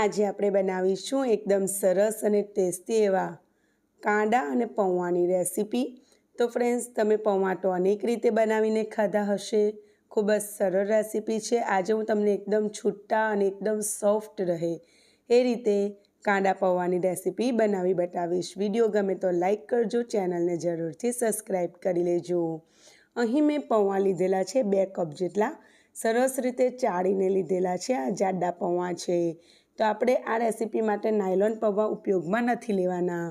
આજે આપણે બનાવીશું એકદમ સરસ અને ટેસ્ટી એવા કાંડા અને પૌવાની રેસીપી। તો ફ્રેન્ડ્સ, તમે પૌવા તો અનેક રીતે બનાવીને ખાધા હશે। ખૂબ જ સરળ રેસીપી છે। આજે હું તમને એકદમ છૂટા અને એકદમ સોફ્ટ રહે એ રીતે કાંડા પૌવાની રેસીપી બનાવી બતાવીશ। વિડીયો ગમે તો લાઈક કરજો, ચેનલને જરૂરથી સબસ્ક્રાઈબ કરી લેજો। અહીં મેં પૌવા લીધેલા છે 2 કપ જેટલા, સરસ રીતે ચાળીને લીધેલા છે। આ જાડા પૌવા છે। તો આપણે આ રેસીપી માટે નાયલોન પૌવા ઉપયોગમાં નથી લેવાના,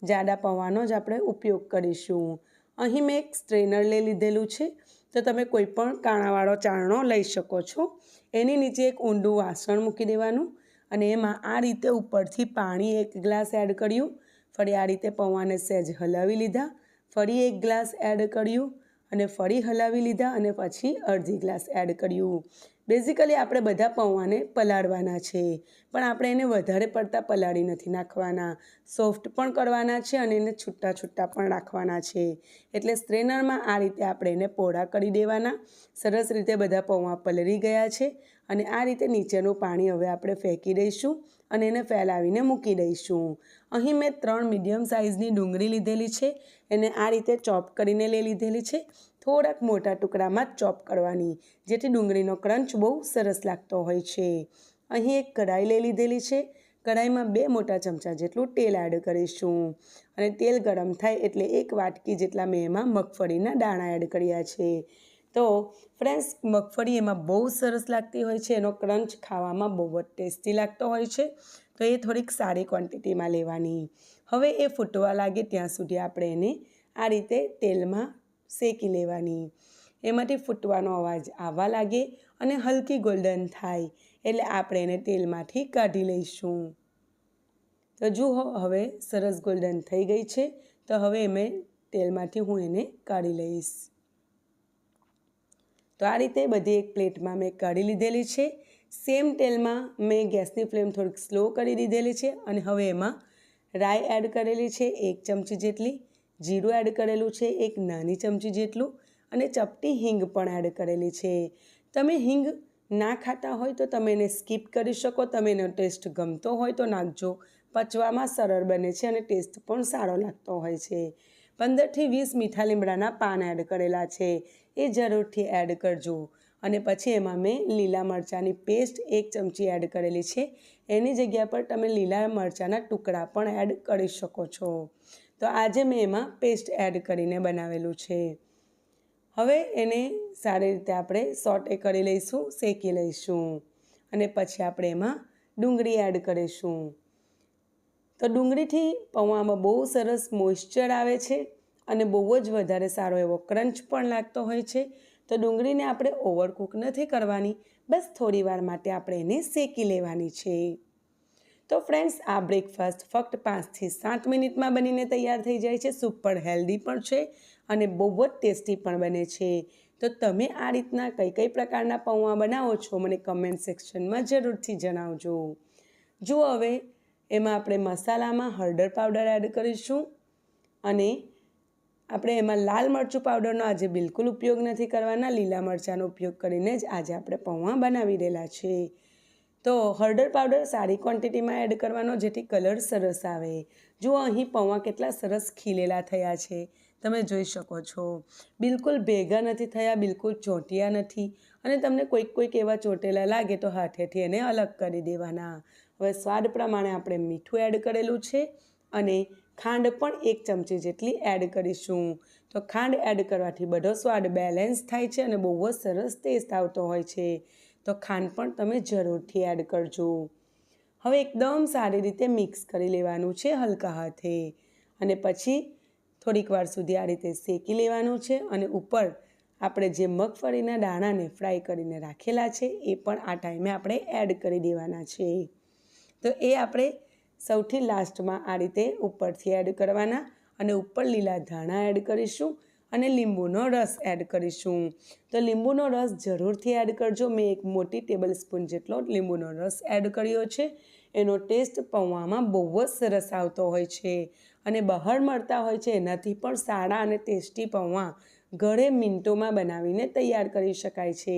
જાડા પૌવાનો જ આપણે ઉપયોગ કરીશું। અહીં મેં એક સ્ટ્રેનર લઈ લીધેલું છે। તો તમે કોઈ પણ કાણાવાળો ચાળણો લઈ શકો છો। એની નીચે એક ઊંડું વાસણ મૂકી દેવાનું અને એમાં આ રીતે ઉપરથી પાણી 1 ગ્લાસ એડ કર્યું। ફરી આ રીતે પૌવાને સહેજ હલાવી લીધા, ફરી 1 ગ્લાસ એડ કર્યું અને ફરી હલાવી લીધા અને પછી અડધી ગ્લાસ એડ કર્યું। બેઝિકલી આપણે બધા પૌવાને પલાળવાના છે, પણ આપણે એને વધારે પડતા પલાળી નથી નાખવાના, સોફ્ટ પણ કરવાના છે અને એને છૂટા છૂટા પણ રાખવાના છે। એટલે સ્ટ્રેનરમાં આ રીતે આપણે એને પોળા કરી દેવાના। સરસ રીતે બધા પૌવા પલળી ગયા છે અને આ રીતે નીચેનું પાણી હવે આપણે ફેંકી દઈશું અને એને ફેલાવીને મૂકી દઈશું। અહીં મેં 3 મીડિયમ સાઇઝની ડુંગળી લીધેલી છે, એને આ રીતે ચોપ કરીને લઈ લીધેલી છે। થોડાક મોટા ટુકડામાં જ ચોપ કરવાની, જેથી ડુંગળીનો ક્રંચ બહુ સરસ લાગતો હોય છે। અહીં એક કઢાઈ લઈ લીધેલી છે। કઢાઈમાં 2 મોટા ચમચા જેટલું તેલ એડ કરીશું અને તેલ ગરમ થાય એટલે 1 વાટકી જેટલા મેં એમાં મગફળીના દાણા એડ કર્યા છે। તો ફ્રેન્ડ્સ, મગફળી એમાં બહુ સરસ લાગતી હોય છે, એનો ક્રંચ ખાવામાં બહુ જ ટેસ્ટી લાગતો હોય છે। તો એ થોડીક સારી ક્વોન્ટિટીમાં લેવાની। હવે એ ફૂટવા લાગે ત્યાં સુધી આપણે એને આ રીતે તેલમાં શેકી લેવાની। એમાંથી ફૂટવાનો અવાજ આવવા લાગે અને હલકી ગોલ્ડન થાય એટલે આપણે એને તેલમાંથી કાઢી લઈશું। તો જુઓ, હવે સરસ ગોલ્ડન થઈ ગઈ છે। તો હવે મેં તેલમાંથી હું એને કાઢી લઈશ। તો આ રીતે બધી એક પ્લેટમાં મેં કાઢી લીધેલી છે। સેમ તેલમાં મેં ગેસની ફ્લેમ થોડીક સ્લો કરી દીધેલી છે અને હવે એમાં રાઈ એડ કરેલી છે 1 ચમચી જેટલી, જીરું એડ કરેલું છે 1 નાની ચમચી જેટલું અને ચપટી હિંગ પણ એડ કરેલી છે। તમે હિંગ ના ખાતા હોય તો તમે એને સ્કીપ કરી શકો, તમે એનો ટેસ્ટ ગમતો હોય તો નાખજો, પચવામાં સરળ બને છે અને ટેસ્ટ પણ સારો લાગતો હોય છે। 15થી 20 મીઠા લીમડાના પાન એડ કરેલા છે, એ જરૂરથી એડ કરજો। અને પછી એમાં મેં લીલા મરચાંની પેસ્ટ 1 ચમચી એડ કરેલી છે, એની જગ્યા પર તમે લીલા મરચાંના ટુકડા પણ એડ કરી શકો છો। તો આજે મેં એમાં પેસ્ટ એડ કરીને બનાવેલું છે। હવે એને સારી રીતે આપણે સોટે કરી લઈશું, શેકી લઈશું અને પછી આપણે એમાં ડુંગળી એડ કરીશું। તો ડુંગળીથી પૌવામાં બહુ સરસ મોઇશ્ચર આવે છે અને બહુ જ વધારે સારો એવો ક્રંચ પણ લાગતો હોય છે। તો ડુંગળીને આપણે ઓવરકુક નથી કરવાની, બસ થોડી વાર માટે આપણે એને શેકી લેવાની છે। તો ફ્રેન્ડ્સ, આ બ્રેકફાસ્ટ ફક્ત 5થી 7 મિનિટમાં બનીને તૈયાર થઈ જાય છે। સુપર હેલ્ધી પણ છે અને બહુ જ ટેસ્ટી પણ બને છે। તો તમે આ રીતના કઈ પ્રકારના પૌવા બનાવો છો મને કમેન્ટ સેક્શનમાં જરૂરથી જણાવજો। જુઓ, હવે એમાં આપણે મસાલામાં હળદર પાવડર એડ કરીશું અને આપણે એમાં લાલ મરચું પાવડરનો આજે બિલકુલ ઉપયોગ નથી કરવાના, લીલા મરચાંનો ઉપયોગ કરીને જ આજે આપણે પૌવા બનાવી રહેલા છે। તો હળદર પાવડર સારી ક્વોન્ટિટીમાં એડ કરવાનો, જેથી કલર સરસ આવે। જુઓ, અહીં પૌવા કેટલા સરસ ખીલેલા થયા છે, તમે જોઈ શકો છો। બિલકુલ ભેગા નથી થયા, બિલકુલ ચોંટ્યા નથી અને તમને કોઈક એવા ચોંટેલા લાગે તો હાથેથી એને અલગ કરી દેવાના। હવે સ્વાદ પ્રમાણે આપણે મીઠું એડ કરેલું છે અને ખાંડ પણ 1 ચમચી જેટલી એડ કરીશું। તો ખાંડ એડ કરવાથી બધો સ્વાદ બેલેન્સ થાય છે અને બહુ જ સરસ ટેસ્ટ આવતો હોય છે। તો ખાંડ પણ તમે જરૂરથી એડ કરજો। હવે એકદમ સારી રીતે મિક્સ કરી લેવાનું છે હલકા હાથે અને પછી થોડીક વાર સુધી આ રીતે શેકી લેવાનું છે અને ઉપર આપણે જે મગફળીના દાણાને ફ્રાય કરીને રાખેલા છે એ પણ આ ટાઈમે આપણે એડ કરી દેવાના છે। તો એ આપણે સૌથી લાસ્ટમાં આ રીતે ઉપરથી એડ કરવાના અને ઉપર લીલા ધાણા એડ કરીશું અને લીંબુનો રસ એડ કરીશું। તો લીંબુનો રસ જરૂરથી એડ કરજો। મેં 1 મોટી ટેબલ સ્પૂન જેટલો લીંબુનો રસ એડ કર્યો છે। એનો ટેસ્ટ પૌવામાં બહુ જ સરસ આવતો હોય છે અને બહાર મળતા હોય છે એનાથી પણ સારા અને ટેસ્ટી પૌવા ઘરે મિનિટોમાં બનાવીને તૈયાર કરી શકાય છે।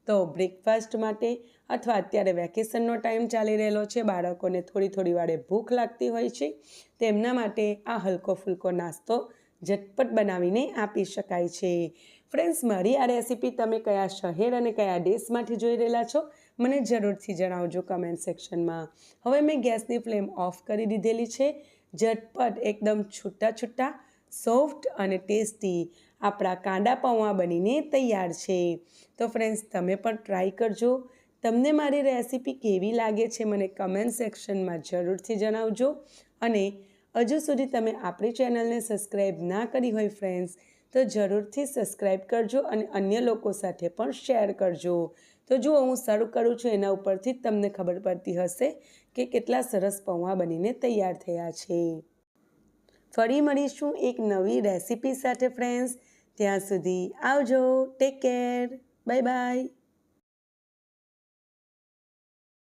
તો બ્રેકફાસ્ટ માટે અથવા અત્યારે વેકેશનનો ટાઈમ ચાલી રહેલો છે, બાળકોને થોડી વારે ભૂખ લાગતી હોય છે, તેમના માટે આ હલકો ફૂલકો નાસ્તો ઝટપટ બનાવીને આપી શકાય છે. ફ્રેન્ડ્સ, મારી આ રેસીપી તમે કયા શહેર અને કયા દેશમાંથી જોઈ રહેલા છો મને જરૂરથી જણાવજો કમેન્ટ સેક્શનમાં. હવે મેં ગેસની ફ્લેમ ઓફ કરી દીધેલી છે. ઝટપટ એકદમ છૂટા સોફ્ટ અને ટેસ્ટી આપણા કાંદા પૌવા બનીને તૈયાર છે. તો ફ્રેન્ડ્સ, તમે પણ ટ્રાય કરજો. તમને મારી રેસીપી કેવી લાગે છે મને કમેન્ટ સેક્શનમાં જરૂરથી જણાવજો. અને હજુ સુધી તમે આપણી ચેનલને સબસ્ક્રાઈબ ના કરી હોય ફ્રેન્ડ્સ, તો જરૂરથી સબસ્ક્રાઈબ કરજો અને અન્ય લોકો સાથે પણ શેર કરજો. તો જુઓ, હું સર્વ કરું છું એના ઉપરથી જ તમને ખબર પડતી હશે કે કેટલા સરસ પૌવા બનીને તૈયાર થયા છે. ફરી મળીશું એક નવી રેસીપી સાથે ફ્રેન્ડ્સ. ત્યાં સુધી આવજો. Take care. Bye bye.